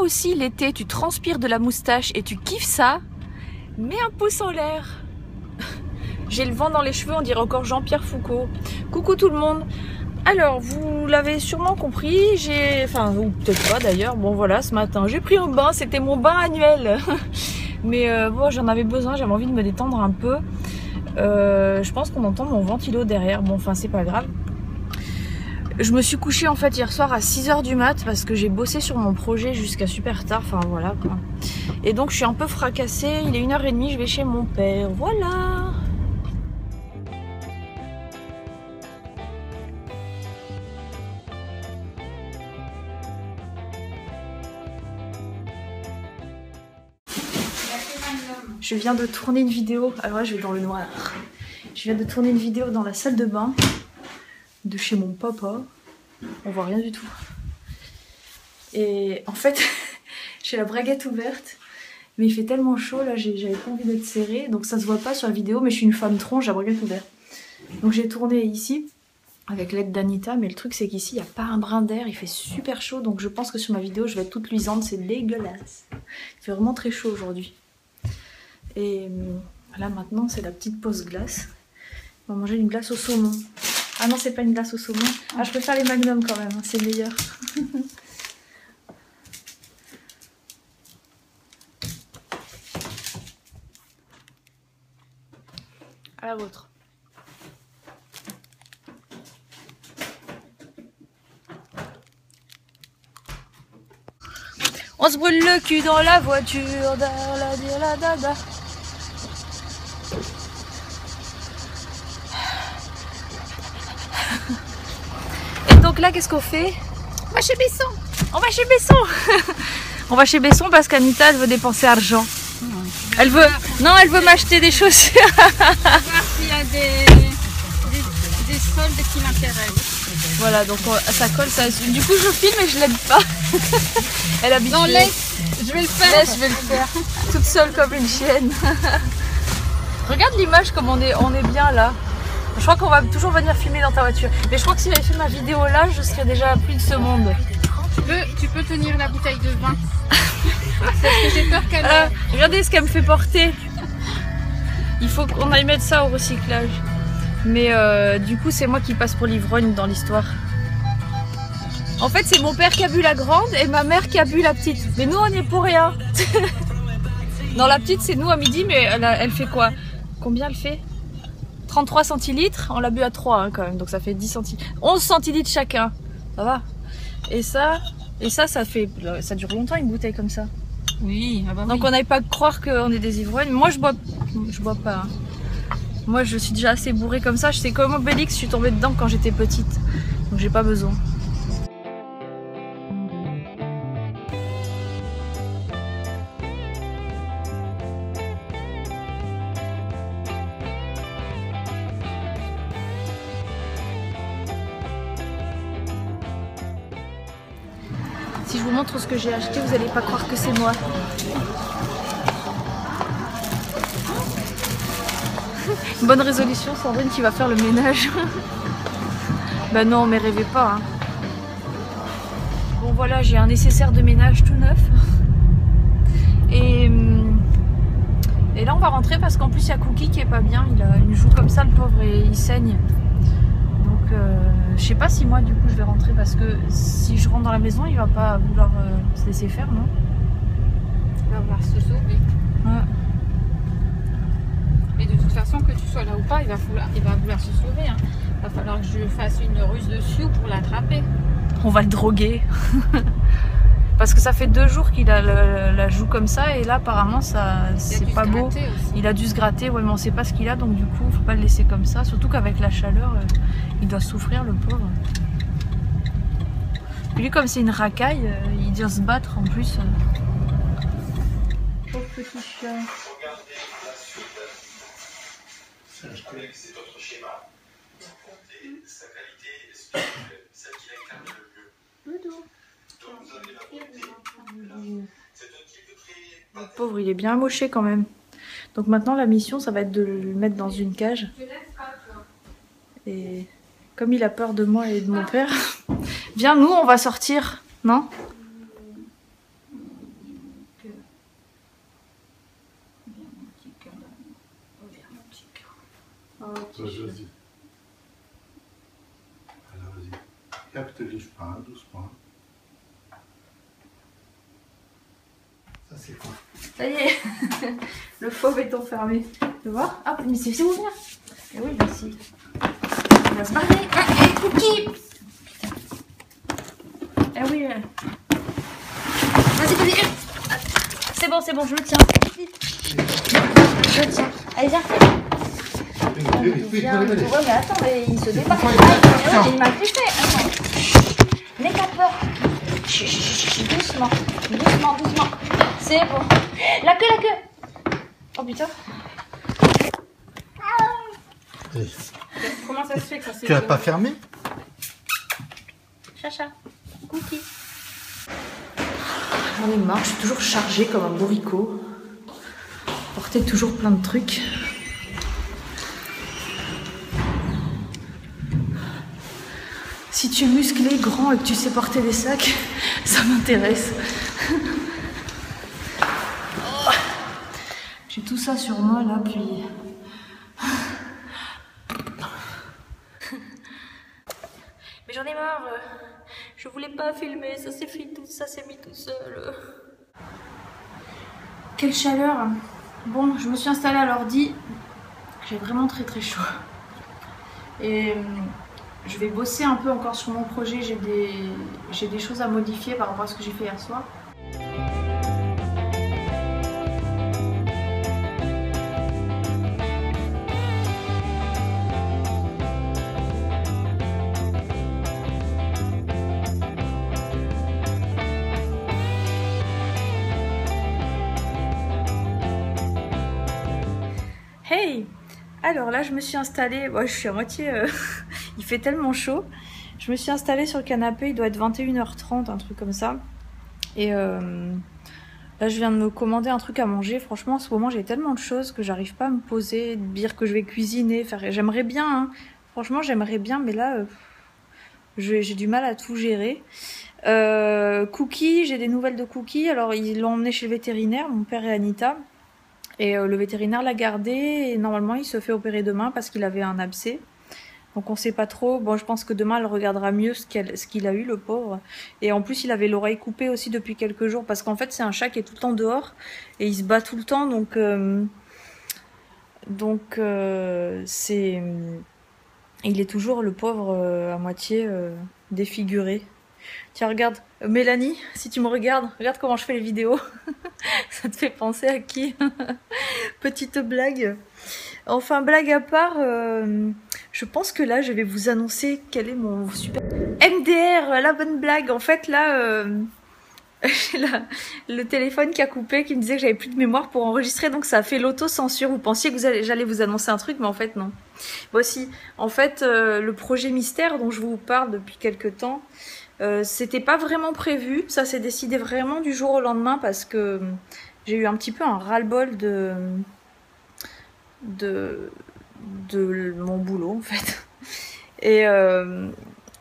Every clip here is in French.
aussi l'été tu transpires de la moustache et tu kiffes ça, mets un pouce en l'air. J'ai le vent dans les cheveux, on dirait encore Jean-Pierre Foucault. Coucou tout le monde. Alors, vous l'avez sûrement compris, enfin, ou peut-être pas d'ailleurs, bon voilà, ce matin, j'ai pris un bain, c'était mon bain annuel. Mais bon, j'en avais besoin, j'avais envie de me détendre un peu. Je pense qu'on entend mon ventilo derrière, bon, enfin, c'est pas grave. Je me suis couchée en fait hier soir à 6 h du mat parce que j'ai bossé sur mon projet jusqu'à super tard, enfin voilà quoi. Et donc je suis un peu fracassée, il est 1 h 30, je vais chez mon père, voilà. Je viens de tourner une vidéo, alors là je vais dans le noir. Je viens de tourner une vidéo dans la salle de bain de chez mon papa. On voit rien du tout. Et en fait, j'ai la braguette ouverte, mais il fait tellement chaud là, j'avais pas envie d'être serrée, donc ça se voit pas sur la vidéo, mais je suis une femme tronche, j'ai la braguette ouverte. Donc j'ai tourné ici avec l'aide d'Anita, mais le truc c'est qu'ici il n'y a pas un brin d'air, il fait super chaud, donc je pense que sur ma vidéo je vais être toute luisante, c'est dégueulasse. Il fait vraiment très chaud aujourd'hui. Et là maintenant c'est la petite pause glace. On va manger une glace au saumon. Ah non, c'est pas une glace au saumon. Ah, je préfère les Magnum quand même, hein, c'est meilleur. À la vôtre. On se brûle le cul dans la voiture. Da. Et donc là, qu'est-ce qu'on fait? On va chez Besson. On va chez Besson. On va chez Besson parce qu'Anita, elle veut dépenser argent. Elle veut... Non, elle veut m'acheter des chaussures. Voir s'il y a des soldes qui m'intéressent. Voilà, donc ça colle, ça... Du coup je filme et je l'aide pas. Elle habite. Non, laisse, je vais le faire. Laisse, je vais le faire. Toute seule comme une chienne. Regarde l'image comme on est bien là. Je crois qu'on va toujours venir filmer dans ta voiture. Mais je crois que si j'avais fait ma vidéo là, je serais déjà plus de ce monde. Tu peux tenir la bouteille de vin. Parce que j'ai peur qu'elle... Regardez ce qu'elle me fait porter. Il faut qu'on aille mettre ça au recyclage. Mais du coup c'est moi qui passe pour l'ivrogne dans l'histoire. En fait c'est mon père qui a bu la grande et ma mère qui a bu la petite. Mais nous on n'y est pour rien. Non, la petite c'est nous à midi, mais elle fait quoi? Combien elle fait? 33 centilitres, on l'a bu à 3 hein, quand même, donc ça fait 10 centilitres. 11 centilitres chacun, ça va. Et ça dure longtemps une bouteille comme ça. Oui, ah bah oui. Donc on n'aille pas croire qu'on est des ivrognes. Moi je bois pas. Hein. Moi je suis déjà assez bourrée comme ça, je sais comme Obélix, je suis tombée dedans quand j'étais petite. Donc j'ai pas besoin. Si je vous montre ce que j'ai acheté, vous n'allez pas croire que c'est moi. Bonne résolution, Sandrine qui va faire le ménage. Bah non, mais rêvez pas. Hein. Bon voilà, j'ai un nécessaire de ménage tout neuf. Et là on va rentrer parce qu'en plus il y a Cookie qui est pas bien. Il a une joue comme ça le pauvre et il saigne. Donc je sais pas si moi du coup je vais rentrer parce que si je rentre dans la maison il va pas vouloir se laisser faire, non? Il va vouloir se sauver. Ouais. Mais de toute façon, que tu sois là ou pas, il va vouloir se sauver. Hein. Il va falloir que je fasse une ruse dessus pour l'attraper. On va le droguer. Parce que ça fait 2 jours qu'il a la joue comme ça et là apparemment ça c'est pas beau. Aussi. Il a dû se gratter, ouais, mais on sait pas ce qu'il a donc du coup faut pas le laisser comme ça. Surtout qu'avec la chaleur, il doit souffrir le pauvre. Puis lui comme c'est une racaille, il doit se battre en plus. Pauvre petit chien. Je connais que c'est votre schéma. Vous comptez sa qualité spirituelle, celle qui l'incarne le mieux. Donc vous avez la beauté. C'est un type de créer. Le pauvre, il est bien amoché quand même. Donc maintenant la mission ça va être de le mettre dans une cage. Et comme il a peur de moi et de mon père, viens nous on va sortir, non? Vas-y. Alors vas-y. Capte les pas doucement. Ça c'est quoi? Ça y est, le fauve est enfermé. Tu vois? Ah, mais c'est ouvert. Eh oui, merci. On va se barrer. Ah, Cookie. Eh oui. Vas-y, vas-y. C'est bon, je le tiens. Je le tiens. Allez, viens. Viens. Ouais, mais attends, mais il se dépasse. Il m'a fait. Attends. N'aie pas peur. Doucement. Doucement. C'est bon. La queue. Oh putain. Comment ça se fait que ça s'est... Tu l'as pas fermé? Chacha. Cookie. J'en ai marre, je suis toujours chargée comme un bourricot. Porter toujours plein de trucs. Si tu es musclé, grand et que tu sais porter des sacs, ça m'intéresse. Oh. J'ai tout ça sur moi là, puis... Mais j'en ai marre. Je voulais pas filmer, ça s'est mis tout seul. Quelle chaleur. Bon, je me suis installée à l'ordi. J'ai vraiment très chaud. Et je vais bosser un peu encore sur mon projet. J'ai des choses à modifier par rapport à ce que j'ai fait hier soir. Hey! Alors là je me suis installée, bon, je suis à moitié, il fait tellement chaud. Je me suis installée sur le canapé, il doit être 21h30, un truc comme ça. Et là je viens de me commander un truc à manger. Franchement en ce moment j'ai tellement de choses que j'arrive pas à me poser, de dire que je vais cuisiner, faire... J'aimerais bien, hein. Franchement j'aimerais bien, mais là j'ai du mal à tout gérer. Cookie, j'ai des nouvelles de Cookie. Alors ils l'ont emmené chez le vétérinaire, mon père et Anita. Et le vétérinaire l'a gardé et normalement il se fait opérer demain parce qu'il avait un abcès. Donc on sait pas trop. Bon, je pense que demain elle regardera mieux ce qu'il a eu, le pauvre. Et en plus il avait l'oreille coupée aussi depuis quelques jours parce qu'en fait c'est un chat qui est tout le temps dehors et il se bat tout le temps. Donc c'est... Il est toujours, le pauvre, à moitié défiguré. Tiens, regarde, Mélanie, si tu me regardes comment je fais les vidéos. Ça te fait penser à qui? Petite blague. Enfin, blague à part, je pense que là, je vais vous annoncer quel est mon super... MDR, la bonne blague. En fait, là, j'ai le téléphone qui a coupé, qui me disait que j'avais plus de mémoire pour enregistrer, donc ça a fait l'auto-censure. Vous pensiez que j'allais vous annoncer un truc, mais en fait, non. Voici, en fait, le projet mystère dont je vous parle depuis quelques temps, c'était pas vraiment prévu, ça s'est décidé vraiment du jour au lendemain parce que j'ai eu un petit peu un ras-le-bol de mon boulot en fait. Et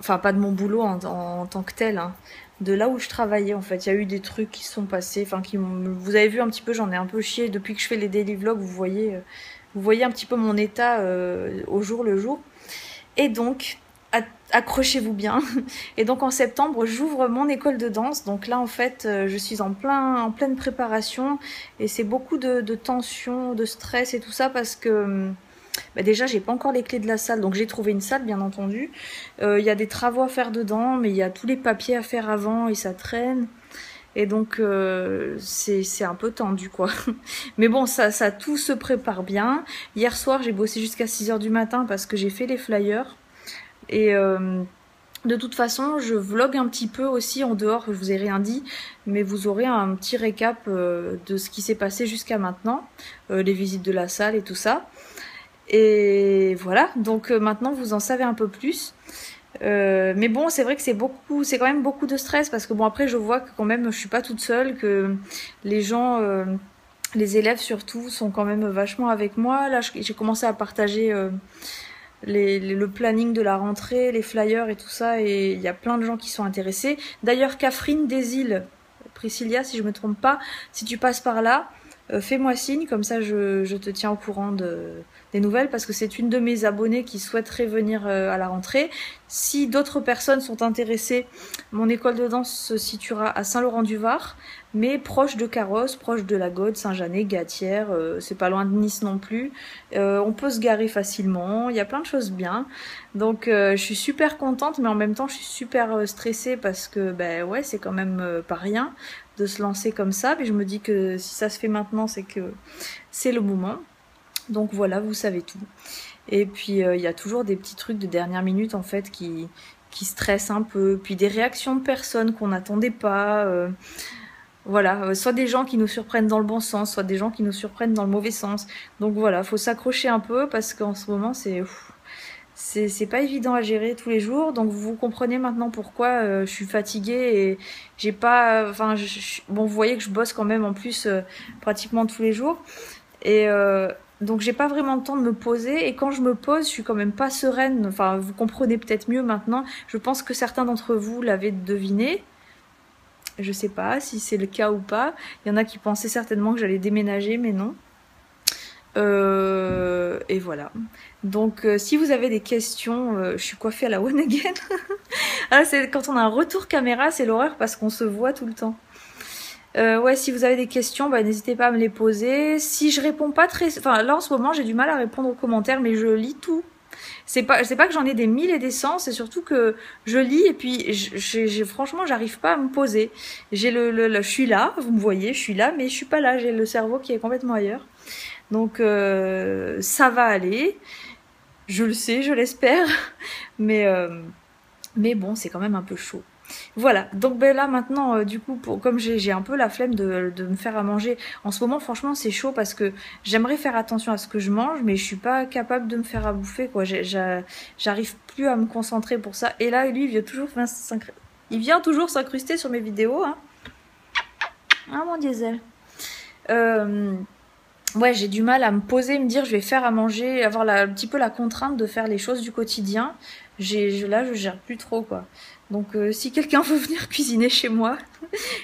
enfin pas de mon boulot en tant que tel, hein, de là où je travaillais en fait. Il y a eu des trucs qui se sont passés, enfin vous avez vu un petit peu, j'en ai un peu chié depuis que je fais les daily vlogs, vous voyez un petit peu mon état au jour le jour. Et donc accrochez-vous bien. Et donc en septembre, j'ouvre mon école de danse. Donc là en fait, je suis en pleine préparation et c'est beaucoup de tension, de stress et tout ça parce que bah déjà j'ai pas encore les clés de la salle. Donc j'ai trouvé une salle bien entendu. Il y a des travaux à faire dedans, mais il y a tous les papiers à faire avant et ça traîne. Et donc c'est un peu tendu quoi. Mais bon, ça tout se prépare bien. Hier soir, j'ai bossé jusqu'à 6h du matin parce que j'ai fait les flyers. Et de toute façon, je vlog un petit peu aussi en dehors, je vous ai rien dit, mais vous aurez un petit récap de ce qui s'est passé jusqu'à maintenant, les visites de la salle et tout ça. Et voilà, donc maintenant vous en savez un peu plus. Mais bon, c'est vrai que c'est quand même beaucoup de stress parce que bon après je vois que quand même je suis pas toute seule, que les gens, les élèves surtout, sont quand même vachement avec moi. Là, j'ai commencé à partager le planning de la rentrée, les flyers et tout ça, et il y a plein de gens qui sont intéressés. D'ailleurs, Catherine des Îles, Priscilla si je me trompe pas, si tu passes par là, fais-moi signe, comme ça je te tiens au courant des nouvelles, parce que c'est une de mes abonnées qui souhaiterait venir à la rentrée. Si d'autres personnes sont intéressées, mon école de danse se situera à Saint-Laurent-du-Var, mais proche de Carros, proche de la Gaude, Saint-Jeannet, Gatière, c'est pas loin de Nice non plus. On peut se garer facilement, il y a plein de choses bien. Donc je suis super contente, mais en même temps je suis super stressée parce que ben ouais, c'est quand même pas rien de se lancer comme ça. Mais je me dis que si ça se fait maintenant, c'est que c'est le moment. Donc voilà, vous savez tout. Et puis il y a toujours des petits trucs de dernière minute en fait qui stressent un peu. Puis des réactions de personnes qu'on n'attendait pas. Voilà, soit des gens qui nous surprennent dans le bon sens, soit des gens qui nous surprennent dans le mauvais sens. Donc voilà, faut s'accrocher un peu parce qu'en ce moment c'est pas évident à gérer tous les jours. Donc vous comprenez maintenant pourquoi je suis fatiguée et j'ai pas, enfin bon, vous voyez que je bosse quand même en plus pratiquement tous les jours et donc j'ai pas vraiment le temps de me poser, et quand je me pose, je suis quand même pas sereine. Enfin, vous comprenez peut-être mieux maintenant. Je pense que certains d'entre vous l'avaient deviné. Je sais pas si c'est le cas ou pas. Il y en a qui pensaient certainement que j'allais déménager, mais non. Et voilà. Donc si vous avez des questions, je suis coiffée à la one again. Ah, c'est quand on a un retour caméra, c'est l'horreur parce qu'on se voit tout le temps. Ouais, si vous avez des questions, bah, n'hésitez pas à me les poser. Si je réponds pas très... Enfin, là en ce moment, j'ai du mal à répondre aux commentaires, mais je lis tout. C'est pas que j'en ai des mille et des cents, c'est surtout que je lis et puis franchement, j'arrive pas à me poser. Je suis là, vous me voyez, je suis là, mais je suis pas là. J'ai le cerveau qui est complètement ailleurs. Donc ça va aller. Je le sais, je l'espère. Mais bon, c'est quand même un peu chaud. Voilà, donc ben là maintenant du coup comme j'ai un peu la flemme de me faire à manger en ce moment, franchement c'est chaud parce que j'aimerais faire attention à ce que je mange, mais je suis pas capable de me faire à bouffer quoi. J'arrive plus à me concentrer pour ça, et là lui il vient toujours s'incruster sur mes vidéos hein. Ah mon diesel. Ouais, j'ai du mal à me poser, me dire je vais faire à manger, avoir un petit peu la contrainte de faire les choses du quotidien. Là je gère plus trop quoi. Donc si quelqu'un veut venir cuisiner chez moi,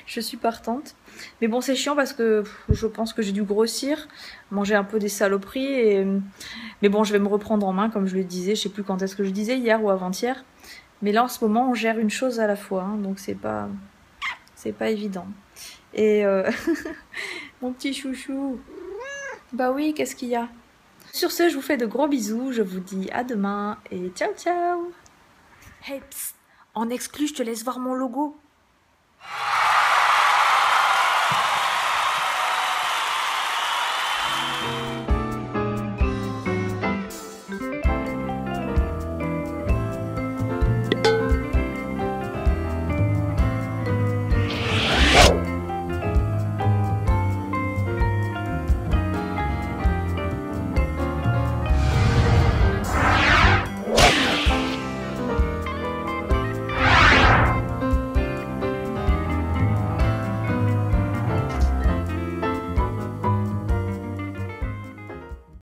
je suis partante. Mais bon, c'est chiant parce que je pense que j'ai dû grossir, manger un peu des saloperies. Mais bon, je vais me reprendre en main, comme je le disais. Je sais plus quand est-ce que je disais, hier ou avant-hier. Mais là, en ce moment, on gère une chose à la fois. Hein, donc c'est pas évident. Et mon petit chouchou. Bah oui, qu'est-ce qu'il y a? Sur ce, je vous fais de gros bisous. Je vous dis à demain et ciao ciao. Hey, psst. En exclu, je te laisse voir mon logo.